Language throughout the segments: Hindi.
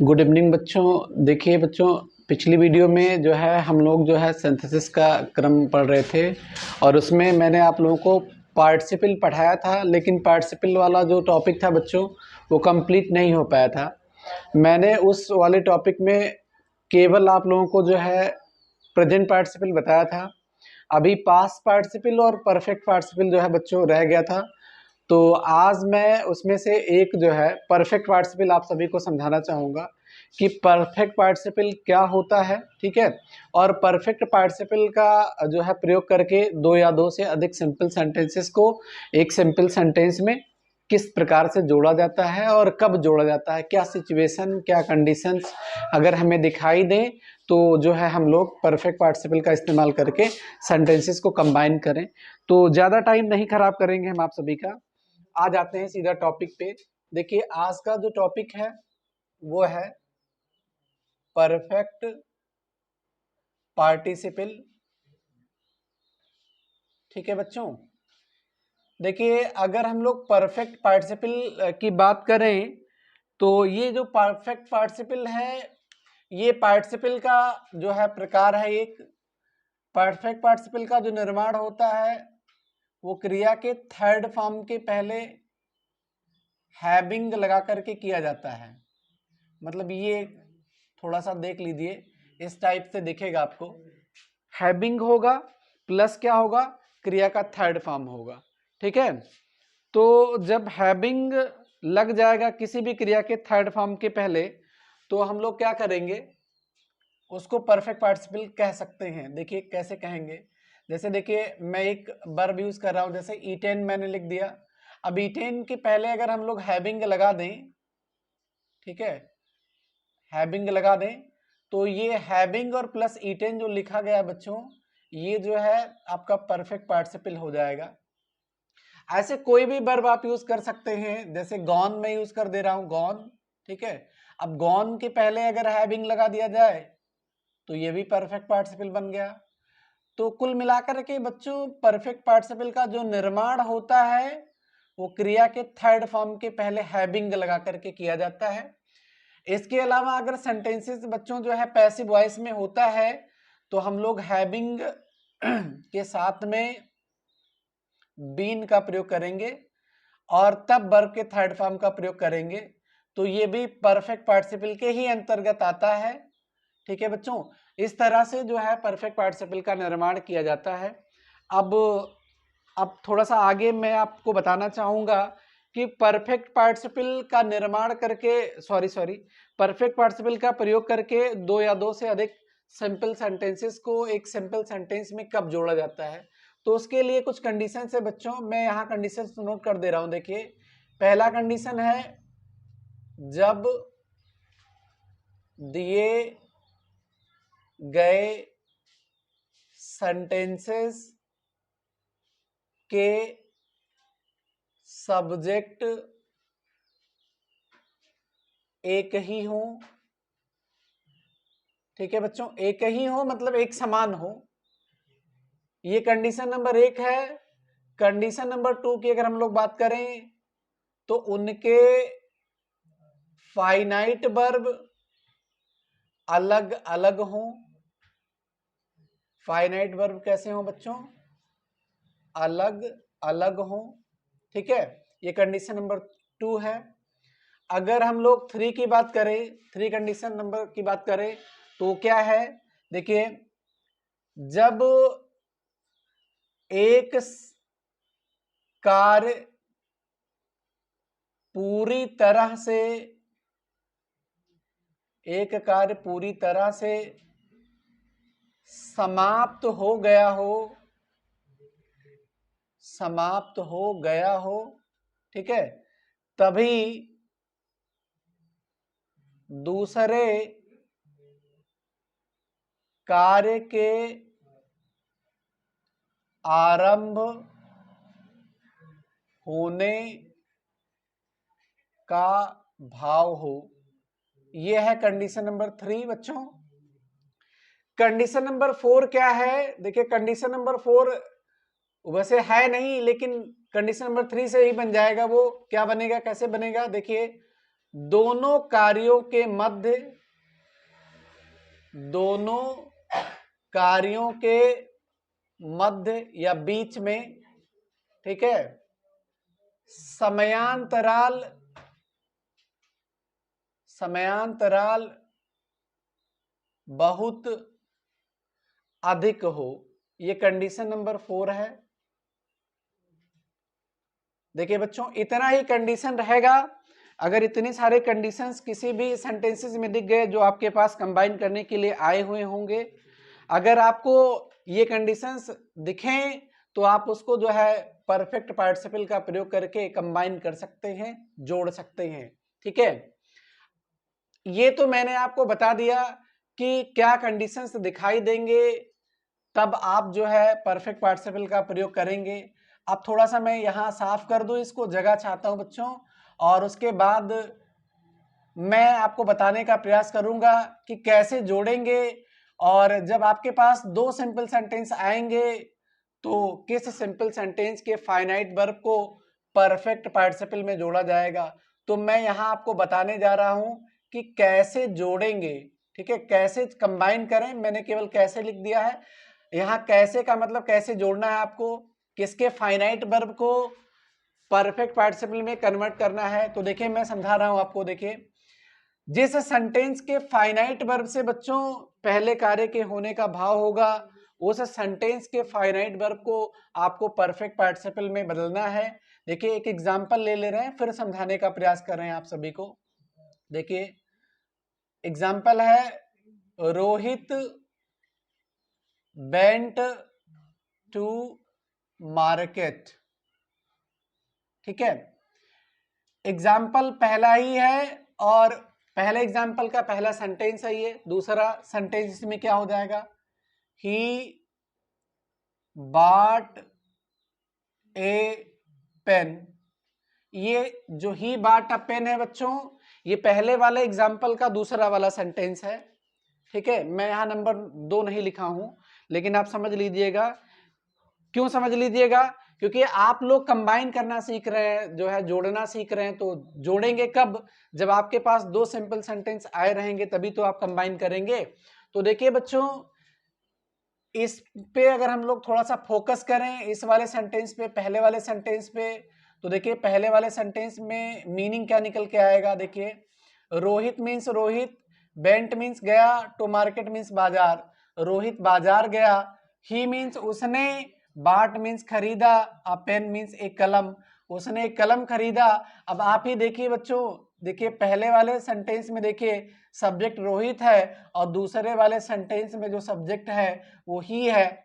गुड इवनिंग बच्चों। देखिए बच्चों, पिछली वीडियो में जो है हम लोग जो है सिंथेसिस का क्रम पढ़ रहे थे और उसमें मैंने आप लोगों को पार्टिसिपल पढ़ाया था, लेकिन पार्टिसिपल वाला जो टॉपिक था बच्चों वो कंप्लीट नहीं हो पाया था। मैंने उस वाले टॉपिक में केवल आप लोगों को जो है प्रेजेंट पार्टिसिपल बताया था। अभी पास्ट पार्टिसिपल और परफेक्ट पार्टिसिपल जो है बच्चों रह गया था। तो आज मैं उसमें से एक जो है परफेक्ट पार्टिसिपल आप सभी को समझाना चाहूँगा कि परफेक्ट पार्टिसिपल क्या होता है, ठीक है। और परफेक्ट पार्टिसिपल का जो है प्रयोग करके दो या दो से अधिक सिंपल सेंटेंसेस को एक सिंपल सेंटेंस में किस प्रकार से जोड़ा जाता है और कब जोड़ा जाता है, क्या सिचुएशन, क्या कंडीशंस अगर हमें दिखाई दें तो जो है हम लोग परफेक्ट पार्टिसिपल का इस्तेमाल करके सेंटेंसेस को कंबाइन करें। तो ज़्यादा टाइम नहीं खराब करेंगे हम आप सभी का, आ जाते हैं सीधा टॉपिक पे। देखिए आज का जो टॉपिक है वो है परफेक्ट पार्टिसिपल, ठीक है बच्चों। देखिए अगर हम लोग परफेक्ट पार्टिसिपल की बात करें तो ये जो परफेक्ट पार्टिसिपल है ये पार्टिसिपल का जो है प्रकार है। एक परफेक्ट पार्टिसिपल का जो निर्माण होता है वो क्रिया के थर्ड फॉर्म के पहले हैविंग लगा करके किया जाता है। मतलब ये थोड़ा सा देख लीजिए, इस टाइप से दिखेगा आपको। हैविंग होगा प्लस क्या होगा, क्रिया का थर्ड फॉर्म होगा, ठीक है। तो जब हैविंग लग जाएगा किसी भी क्रिया के थर्ड फॉर्म के पहले तो हम लोग क्या करेंगे, उसको परफेक्ट पार्टिसिपल कह सकते हैं। देखिए कैसे कहेंगे, जैसे देखिए मैं एक वर्ब यूज कर रहा हूं, जैसे ईटेन मैंने लिख दिया। अब ईटेन के पहले अगर हम लोग हैविंग लगा दें, ठीक है, हैविंग लगा दें तो ये हैविंग और प्लस ईटेन जो लिखा गया बच्चों ये जो है आपका परफेक्ट पार्टिसिपल हो जाएगा। ऐसे कोई भी वर्ब आप यूज कर सकते हैं, जैसे गॉन में यूज कर दे रहा हूं, गॉन, ठीक है। अब गॉन के पहले अगर हैविंग लगा दिया जाए तो ये भी परफेक्ट पार्टिसिपल बन गया। तो कुल मिलाकर के बच्चों परफेक्ट पार्टिसिपल का जो निर्माण होता है वो क्रिया के थर्ड फॉर्म के पहले हैविंग लगा करके किया जाता है। इसके अलावा अगर सेंटेंसेस बच्चों जो है पैसिव वॉइस में होता है तो हम लोग हैविंग के साथ में बीन का प्रयोग करेंगे और तब वर्ब के थर्ड फॉर्म का प्रयोग करेंगे। तो ये भी परफेक्ट पार्टिसिपल के ही अंतर्गत आता है, ठीक है बच्चों। इस तरह से जो है परफेक्ट पार्टिसिपल का निर्माण किया जाता है। अब थोड़ा सा आगे मैं आपको बताना चाहूंगा कि परफेक्ट पार्टिसिपल का निर्माण करके परफेक्ट पार्टिसिपल का प्रयोग करके दो या दो से अधिक सिंपल सेंटेंसेस को एक सिंपल सेंटेंस में कब जोड़ा जाता है। तो उसके लिए कुछ कंडीशन है बच्चों, मैं यहाँ कंडीशन नोट कर दे रहा हूं। देखिए पहला कंडीशन है जब दिए गए सेंटेंसेस के सब्जेक्ट एक ही हो, ठीक है बच्चों, एक ही हो मतलब एक समान हो। ये कंडीशन नंबर एक है। कंडीशन नंबर टू की अगर हम लोग बात करें तो उनके फाइनाइट वर्ब अलग अलग हो। फाइनाइट वर्ब कैसे हो बच्चों, अलग अलग हो, ठीक है। ये कंडीशन नंबर टू है। अगर हम लोग थ्री की बात करें, थ्री कंडीशन नंबर की बात करें तो क्या है, देखिए जब एक कार्य पूरी तरह से एक कार्य पूरी तरह से समाप्त हो गया हो, समाप्त हो गया हो, ठीक है, तभी दूसरे कार्य के आरंभ होने का भाव हो। यह है कंडीशन नंबर थ्री बच्चों। कंडीशन नंबर फोर क्या है, देखिए कंडीशन नंबर फोर वैसे है नहीं लेकिन कंडीशन नंबर थ्री से ही बन जाएगा। वो क्या बनेगा, कैसे बनेगा, देखिए दोनों कार्यों के मध्य, दोनों कार्यों के मध्य या बीच में, ठीक है, समयांतराल, समयांतराल बहुत अधिक हो, ये कंडीशन नंबर 4 है। देखिए बच्चों, इतना ही कंडीशन रहेगा। अगर इतने सारे कंडीशंस किसी भी सेंटेंसेस में दिख गए जो आपके पास कंबाइन करने के लिए आए हुए होंगे, अगर आपको ये कंडीशंस दिखें तो आप उसको जो है परफेक्ट पार्टिसिपल का प्रयोग करके कंबाइन कर सकते हैं, जोड़ सकते हैं, ठीक है। ये तो मैंने आपको बता दिया कि क्या कंडीशंस दिखाई देंगे तब आप जो है परफेक्ट पार्टिसिपल का प्रयोग करेंगे। अब थोड़ा सा मैं यहाँ साफ कर दूं, इसको जगह चाहता हूं बच्चों, और उसके बाद मैं आपको बताने का प्रयास करूंगा कि कैसे जोड़ेंगे, और जब आपके पास दो सिंपल सेंटेंस आएंगे तो किस सिंपल सेंटेंस के फाइनाइट वर्ब को परफेक्ट पार्टिसिपल में जोड़ा जाएगा। तो मैं यहाँ आपको बताने जा रहा हूं कि कैसे जोड़ेंगे, ठीक है, कैसे कंबाइन करें। मैंने केवल कैसे लिख दिया है, यहाँ कैसे का मतलब कैसे जोड़ना है आपको, किसके फाइनाइट वर्ब को परफेक्ट पार्टिसिपल में कन्वर्ट करना है। तो देखिए मैं समझा रहा हूं आपको। देखिए, जिस सेंटेंस के फाइनाइट वर्ब से बच्चों पहले कार्य के होने का भाव होगा, उस सेंटेंस के फाइनाइट वर्ब को आपको परफेक्ट पार्टिसिपल में बदलना है। देखिए एक एग्जांपल ले रहे हैं, फिर समझाने का प्रयास कर रहे हैं आप सभी को। देखिए एग्जांपल है, रोहित वेंट टू मार्केट, ठीक है। एग्जाम्पल पहला ही है और पहले एग्जाम्पल का पहला सेंटेंस है ये। दूसरा सेंटेंस इसमें क्या हो जाएगा, ही बॉट ए पेन। ये जो ही बॉट अ पेन है बच्चों, ये पहले वाले एग्जाम्पल का दूसरा वाला सेंटेंस है, ठीक है। मैं यहां नंबर 2 नहीं लिखा हूं, लेकिन आप समझ लीजिएगा। क्यों समझ लीजिएगा, क्योंकि आप लोग कंबाइन करना सीख रहे हैं, जो है जोड़ना सीख रहे हैं। तो जोड़ेंगे कब, जब आपके पास दो सिंपल सेंटेंस आए रहेंगे, तभी तो आप कंबाइन करेंगे। तो देखिए बच्चों, इस पे अगर हम लोग थोड़ा सा फोकस करें, इस वाले सेंटेंस पे, पहले वाले सेंटेंस पे, तो देखिए पहले वाले सेंटेंस में मीनिंग क्या निकल के आएगा। देखिए Rohit means Rohit, went means गया, टू मार्केट मीन्स बाजार, रोहित बाजार गया। ही मीन्स उसने, बाट मीन्स खरीदा, अ पेन मीन्स एक कलम, उसने एक कलम खरीदा। अब आप ही देखिए बच्चों, देखिए पहले वाले सेंटेंस में देखिए सब्जेक्ट रोहित है और दूसरे वाले सेंटेंस में जो सब्जेक्ट है वो ही है।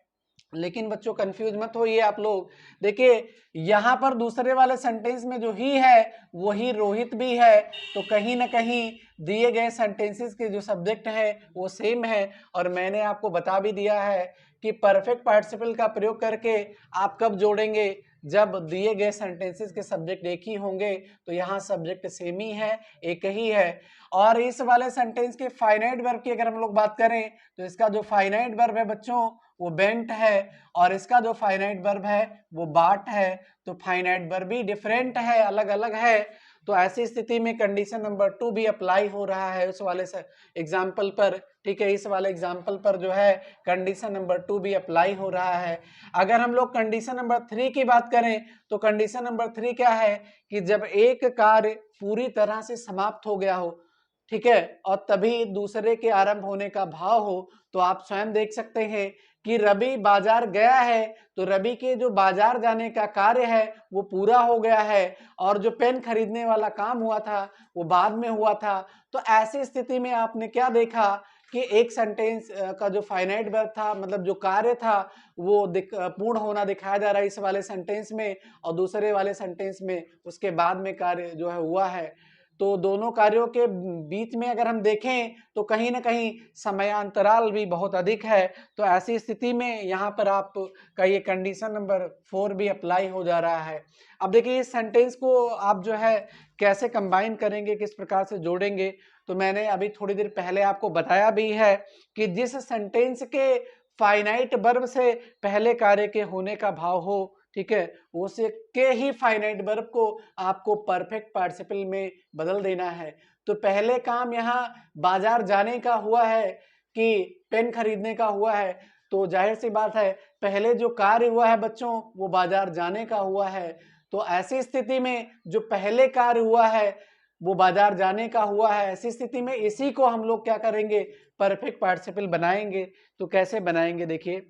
लेकिन बच्चों कंफ्यूज मत होइए आप लोग। देखिए यहां पर दूसरे वाले सेंटेंस में जो ही है वही रोहित भी है, तो कहीं ना कहीं दिए गए सेंटेंसेस के जो सब्जेक्ट है वो सेम है। और मैंने आपको बता भी दिया है कि परफेक्ट पार्टिसिपल का प्रयोग करके आप कब जोड़ेंगे, जब दिए गए सेंटेंसेस के सब्जेक्ट एक ही होंगे। तो यहाँ सब्जेक्ट सेम ही है, एक ही है। और इस वाले सेंटेंस के फाइनाइट वर्ब की अगर हम लोग बात करें, तो इसका जो फाइनाइट वर्ब है बच्चों वो बेंट है, और इसका जो फाइनाइट वर्ब है वो बाट है। तो फाइनाइट वर्ब भी डिफरेंट है, अलग अलग है। तो ऐसी स्थिति में कंडीशन नंबर 2 भी अप्लाई हो रहा है उस वाले से एग्जाम्पल पर, ठीक है। इस वाले एग्जाम्पल पर जो है कंडीशन नंबर 2 भी अप्लाई हो रहा है। अगर हम लोग कंडीशन नंबर 3 की बात करें, तो कंडीशन नंबर 3 क्या है कि जब एक कार्य पूरी तरह से समाप्त हो गया हो, ठीक है, और तभी दूसरे के आरंभ होने का भाव हो, तो आप स्वयं देख सकते हैं कि रवि बाजार गया है, तो रवि के जो बाजार जाने का कार्य है वो पूरा हो गया है, और जो पेन खरीदने वाला काम हुआ था वो बाद में हुआ था। तो ऐसी स्थिति में आपने क्या देखा कि एक सेंटेंस का जो फाइनाइट वर्ब था, मतलब जो कार्य था, वो पूर्ण होना दिखाया जा रहा है इस वाले सेंटेंस में, और दूसरे वाले सेंटेंस में उसके बाद में कार्य जो है हुआ है। तो दोनों कार्यों के बीच में अगर हम देखें तो कहीं ना कहीं समयांतराल भी बहुत अधिक है। तो ऐसी स्थिति में यहाँ पर आप का ये कंडीशन नंबर 4 भी अप्लाई हो जा रहा है। अब देखिए इस सेंटेंस को आप जो है कैसे कंबाइन करेंगे, किस प्रकार से जोड़ेंगे, तो मैंने अभी थोड़ी देर पहले आपको बताया भी है कि जिस सेंटेंस के फाइनाइट वर्ब से पहले कार्य के होने का भाव हो, ठीक है, उसे के ही फाइनाइट वर्ब को आपको परफेक्ट पार्टिसिपल में बदल देना है। तो पहले काम यहाँ बाजार जाने का हुआ है कि पेन खरीदने का हुआ है, तो जाहिर सी बात है पहले जो कार्य हुआ है बच्चों वो बाजार जाने का हुआ है। तो ऐसी स्थिति में जो पहले कार्य हुआ है वो बाजार जाने का हुआ है, ऐसी स्थिति में इसी को हम लोग क्या करेंगे, परफेक्ट पार्टिसिपल बनाएंगे। तो कैसे बनाएंगे देखिए,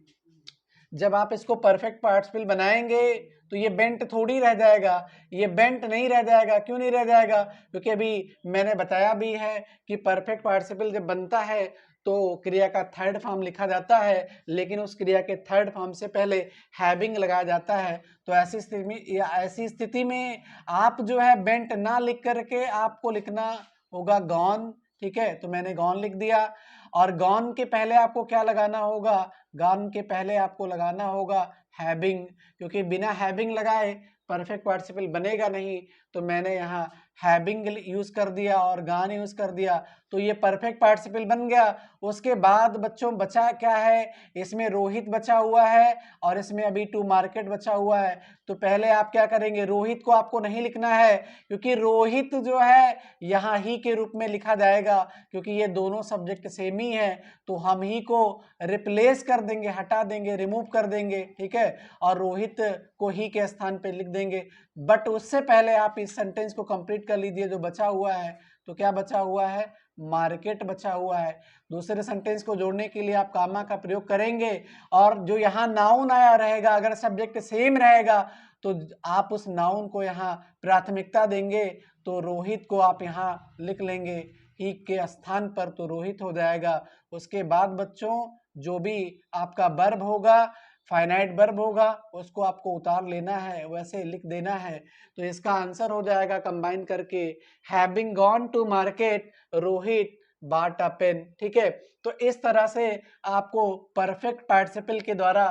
जब आप इसको परफेक्ट पार्टिसिपल बनाएंगे तो ये बेंट थोड़ी रह जाएगा, ये बेंट नहीं रह जाएगा। क्यों नहीं रह जाएगा? क्योंकि अभी मैंने बताया भी है कि परफेक्ट पार्टिसिपल जब बनता है तो क्रिया का थर्ड फॉर्म लिखा जाता है, लेकिन उस क्रिया के थर्ड फॉर्म से पहले हैविंग लगाया जाता है। तो ऐसी स्थिति में आप जो है बेंट ना लिख करके आपको लिखना होगा गॉन। ठीक है, तो मैंने गॉन लिख दिया। और गॉन के पहले आपको क्या लगाना होगा, गॉन के पहले आपको लगाना होगा हैविंग, क्योंकि बिना हैविंग लगाए परफेक्ट पार्टिसिपल बनेगा नहीं। तो मैंने यहाँ हैविंग यूज कर दिया और गॉन यूज कर दिया, तो ये परफेक्ट पार्टिसिपल बन गया। उसके बाद बच्चों बचा क्या है, इसमें रोहित बचा हुआ है और इसमें अभी टू मार्केट बचा हुआ है। तो पहले आप क्या करेंगे, रोहित को आपको नहीं लिखना है क्योंकि रोहित जो है यहाँ ही के रूप में लिखा जाएगा, क्योंकि ये दोनों सब्जेक्ट सेम ही है। तो हम ही को रिप्लेस कर देंगे, हटा देंगे, रिमूव कर देंगे। ठीक है, और रोहित को ही के स्थान पे लिख देंगे। बट उससे पहले आप इस सेंटेंस को कंप्लीट कर लीजिए जो बचा हुआ है। तो क्या बचा हुआ है, मार्केट बचा हुआ है। दूसरे सेंटेंस को जोड़ने के लिए आप कामा का प्रयोग करेंगे और जो यहाँ नाउन आया रहेगा, अगर सब्जेक्ट सेम रहेगा तो आप उस नाउन को यहाँ प्राथमिकता देंगे। तो रोहित को आप यहाँ लिख लेंगे ही के स्थान पर, तो रोहित हो जाएगा। उसके बाद बच्चों जो भी आपका वर्ब होगा, फाइनाइट वर्ब होगा, उसको आपको उतार लेना है, वैसे लिख देना है। तो इसका आंसर हो जाएगा कंबाइन करके having gone to market Rohit bought a pen. ठीक है, तो इस तरह से आपको परफेक्ट पार्टिसिपल के द्वारा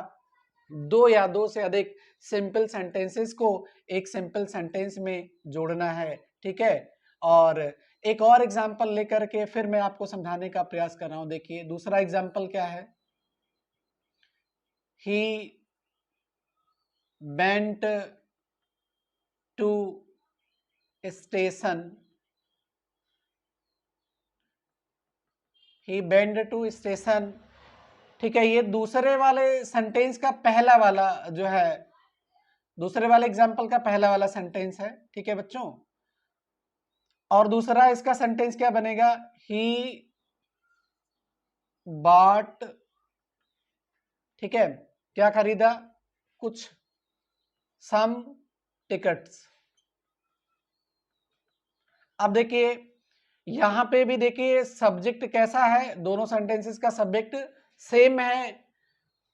दो या दो से अधिक सिंपल सेंटेंसेस को एक सिंपल सेंटेंस में जोड़ना है। ठीक है, और एक और एग्जांपल लेकर के फिर मैं आपको समझाने का प्रयास कर रहा हूं। देखिए दूसरा एग्जांपल क्या है, he went to station, he went to station। ठीक है, ये दूसरे वाले सेंटेंस का पहला वाला जो है, दूसरे वाले एग्जांपल का पहला वाला सेंटेंस है। ठीक है बच्चों, और दूसरा इसका सेंटेंस क्या बनेगा, he bought, ठीक है, क्या खरीदा, कुछ सम टिकट्स। अब देखिए यहां पे भी देखिए सब्जेक्ट कैसा है, दोनों सेंटेंसेस का सब्जेक्ट सेम है,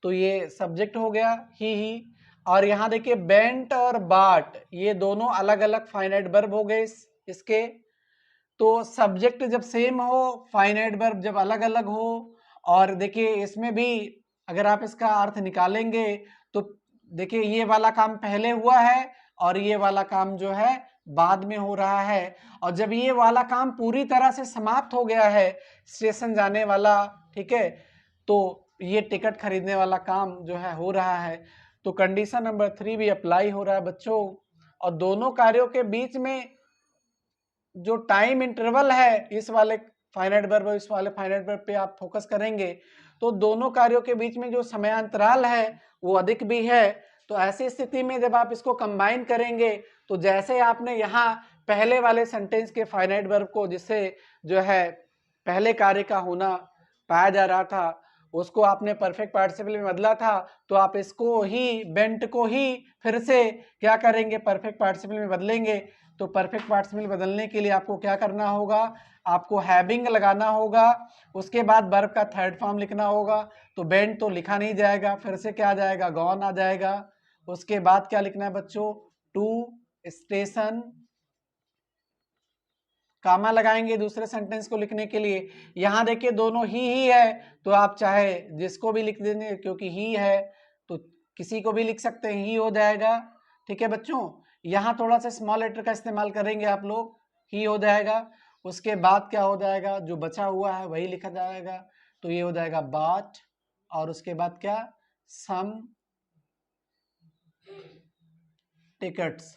तो ये सब्जेक्ट हो गया ही। और यहां देखिए बेंट और बाट ये दोनों अलग अलग फाइनाइट वर्ब हो गए इसके। तो सब्जेक्ट जब सेम हो, फाइनाइट वर्ब जब अलग अलग हो, और देखिए इसमें भी अगर आप इसका अर्थ निकालेंगे तो देखिए ये वाला काम पहले हुआ है और ये वाला काम जो है बाद में हो रहा है। और जब ये वाला काम पूरी तरह से समाप्त हो गया है, स्टेशन जाने वाला, ठीक है, तो ये टिकट खरीदने वाला काम जो है हो रहा है। तो कंडीशन नंबर 3 भी अप्लाई हो रहा है बच्चों। और दोनों कार्यों के बीच में जो टाइम इंटरवल है, इस वाले फाइनाइट वर्ब और इस वाले फाइनाइट वर्ब पे आप फोकस करेंगे तो दोनों कार्यों के बीच में जो समयांतराल है वो अधिक भी है। तो ऐसी स्थिति में जब आप इसको कंबाइन करेंगे तो जैसे आपने यहाँ पहले वाले सेंटेंस के फाइनाइट वर्ब को, जिससे जो है पहले कार्य का होना पाया जा रहा था, उसको आपने परफेक्ट पार्टिसिपल में बदला था, तो आप इसको ही, बेंट को ही फिर से क्या करेंगे, परफेक्ट पार्टिसिपल में बदलेंगे। तो परफेक्ट पार्टिसिपल बदलने के लिए आपको क्या करना होगा, आपको हैविंग लगाना होगा, उसके बाद वर्ब का थर्ड फॉर्म लिखना होगा। तो बेंट तो लिखा नहीं जाएगा, फिर से क्या आ जाएगा, गॉन आ जाएगा। उसके बाद क्या लिखना है बच्चों, टू स्टेशन, कामा लगाएंगे दूसरे सेंटेंस को लिखने के लिए। यहां देखिए दोनों ही है, तो आप चाहे जिसको भी लिख देंगे, क्योंकि ही है तो किसी को भी लिख सकते हैं, ही हो जाएगा। ठीक है बच्चों, यहाँ थोड़ा सा स्मॉल लेटर का इस्तेमाल करेंगे आप लोग, ही हो जाएगा। उसके बाद क्या हो जाएगा, जो बचा हुआ है वही लिखा जाएगा, तो ये हो जाएगा बाट, और उसके बाद क्या, सम टिकट्स।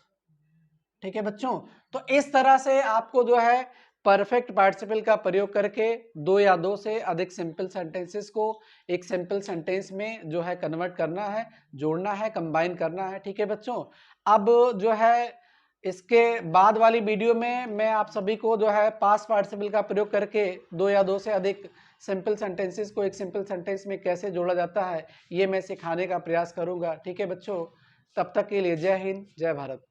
ठीक है बच्चों, तो इस तरह से आपको जो है परफेक्ट पार्टिसिपल का प्रयोग करके दो या दो से अधिक सिंपल सेंटेंसेस को एक सिंपल सेंटेंस में जो है कन्वर्ट करना है, जोड़ना है, कंबाइन करना है। ठीक है बच्चों, अब जो है इसके बाद वाली वीडियो में मैं आप सभी को जो है पास्ट पार्टिसिपल का प्रयोग करके दो या दो से अधिक सिंपल सेंटेंसेस को एक सिंपल सेंटेंस में कैसे जोड़ा जाता है ये मैं सिखाने का प्रयास करूंगा। ठीक है बच्चों, तब तक के लिए जय हिंद, जय भारत।